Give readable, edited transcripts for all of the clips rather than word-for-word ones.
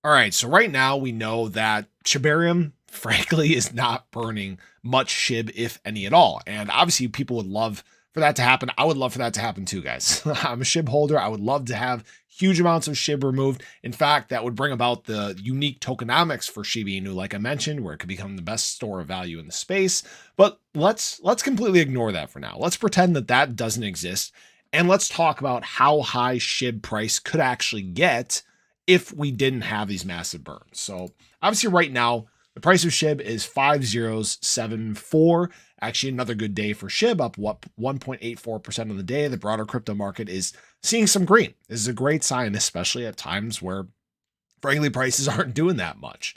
All right, so right now we know that shibarium, frankly, is not burning much shib, if any at all. And obviously, people would love for that to happen. I would love for that to happen too, guys. I'm a shib holder. I would love to have huge amounts of shib removed. In fact, that would bring about the unique tokenomics for Shiba Inu, like I mentioned, where it could become the best store of value in the space. But let's completely ignore that for now. Let's pretend that that doesn't exist, and let's talk about how high shib price could actually get if we didn't have these massive burns. So obviously right now, the price of SHIB is 5074. Actually, another good day for SHIB, up 1.84% on the day. The broader crypto market is seeing some green. This is a great sign, especially at times where, frankly, prices aren't doing that much.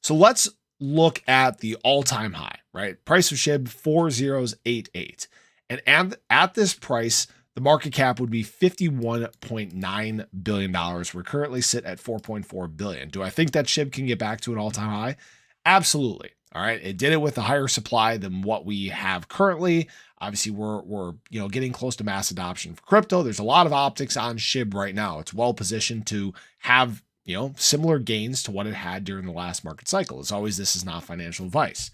So let's look at the all-time high, right? Price of SHIB, 4088. And at this price, the market cap would be $51.9 billion. We currently sit at $4.4 billion. Do I think that SHIB can get back to an all-time high? Absolutely. All right. It did it with a higher supply than what we have currently. Obviously, we're getting close to mass adoption for crypto. There's a lot of optics on SHIB right now. It's well positioned to have similar gains to what it had during the last market cycle. As always, this is not financial advice.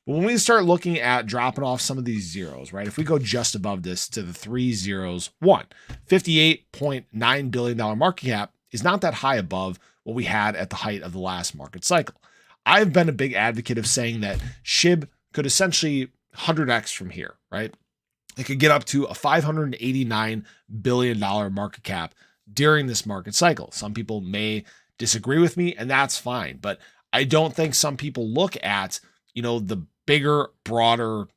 But when we start looking at dropping off some of these zeros, right? If we go just above this to the 301, $58.9 billion market cap is not that high above what we had at the height of the last market cycle. I've been a big advocate of saying that SHIB could essentially 100x from here, right? It could get up to a $589 billion market cap during this market cycle. Some people may disagree with me, and that's fine. But I don't think some people look at, the bigger, broader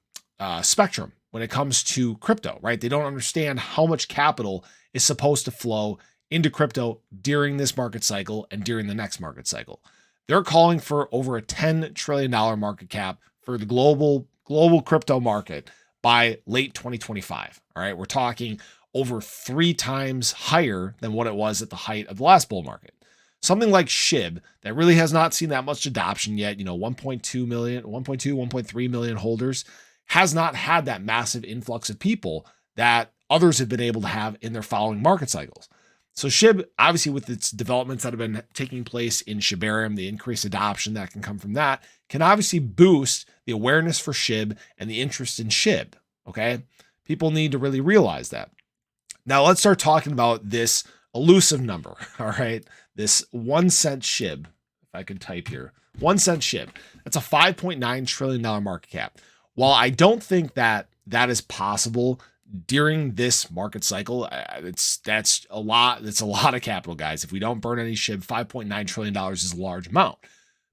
spectrum when it comes to crypto, right? They don't understand how much capital is supposed to flow into crypto during this market cycle and during the next market cycle. They're calling for over a $10 trillion market cap for the global crypto market by late 2025. All right. We're talking over 3 times higher than what it was at the height of the last bull market. Something like SHIB that really has not seen that much adoption yet, 1.2 million, 1.3 million holders, has not had that massive influx of people that others have been able to have in their following market cycles. So SHIB, obviously with its developments that have been taking place in shibarium, the increased adoption that can come from that, can obviously boost the awareness for SHIB and the interest in SHIB, okay? People need to really realize that. Now let's start talking about this elusive number, all right? This 1 cent SHIB, if I could type here, 1 cent SHIB, that's a $5.9 trillion market cap. While I don't think that is possible during this market cycle, that's a lot of capital, guys. If we don't burn any SHIB, $5.9 trillion is a large amount.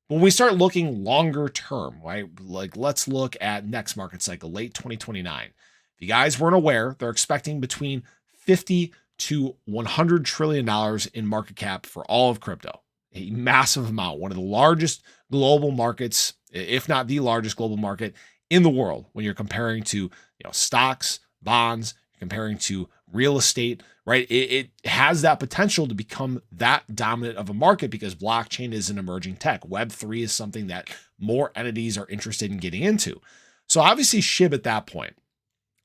When we start looking longer term, right? Like let's look at next market cycle, late 2029. If you guys weren't aware, they're expecting between 50 to $100 trillion in market cap for all of crypto. A massive amount, one of the largest global markets, if not the largest global market in the world when you're comparing to stocks, bonds, comparing to real estate, right? It has that potential to become that dominant of a market because blockchain is an emerging tech. Web3 is something that more entities are interested in getting into. So obviously SHIB at that point,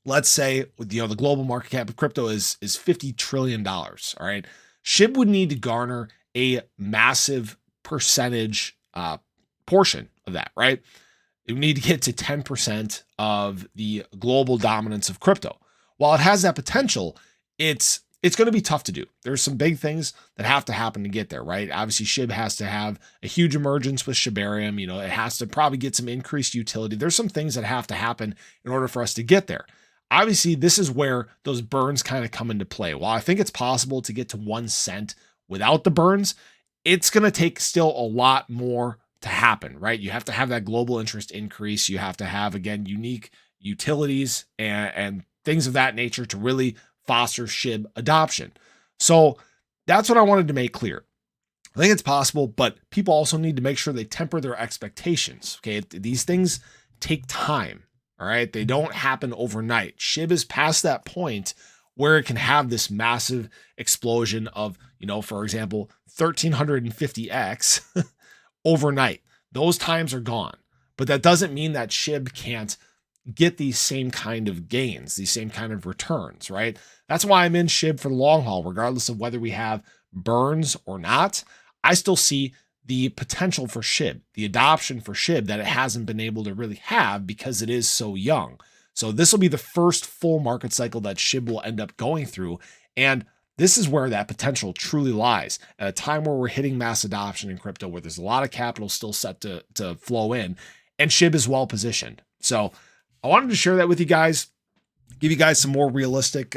let's say the global market cap of crypto is $50 trillion. All right. SHIB would need to garner a massive percentage portion of that, right? It would need to get to 10% of the global dominance of crypto. While it has that potential, it's going to be tough to do. There's some big things that have to happen to get there, right? Obviously, SHIB has to have a huge emergence with shibarium. It has to probably get some increased utility. There's some things that have to happen in order for us to get there. Obviously, this is where those burns kind of come into play. While I think it's possible to get to 1 cent without the burns, it's going to take still a lot more to happen, right? You have to have that global interest increase. You have to have, again, unique utilities and things of that nature to really foster SHIB adoption. So that's what I wanted to make clear. I think it's possible, but people also need to make sure they temper their expectations. Okay. These things take time. All right. They don't happen overnight. SHIB is past that point where it can have this massive explosion of, for example, 1350x overnight. Those times are gone. But that doesn't mean that SHIB can't get these same kind of gains, these same kind of returns, right? That's why I'm in SHIB for the long haul, regardless of whether we have burns or not. I still see the potential for Shib, the adoption for Shib that it hasn't been able to really have because it is so young. So this will be the first full market cycle that Shib will end up going through. And this is where that potential truly lies at a time where we're hitting mass adoption in crypto, where there's a lot of capital still set to flow in, and Shib is well positioned. So I wanted to share that with you guys, give you guys some more realistic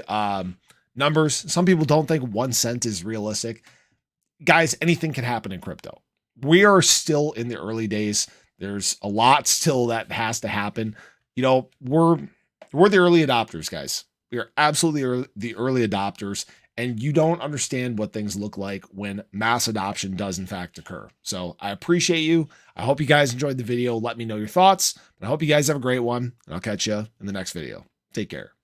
numbers. Some people don't think 1 cent is realistic. Guys, anything can happen in crypto. We are still in the early days. There's a lot still that has to happen. You know, we're the early adopters, guys. We are absolutely the early adopters, and you don't understand what things look like when mass adoption does in fact occur. So I appreciate you. I hope you guys enjoyed the video. Let me know your thoughts. I hope you guys have a great one, and I'll catch you in the next video. Take care.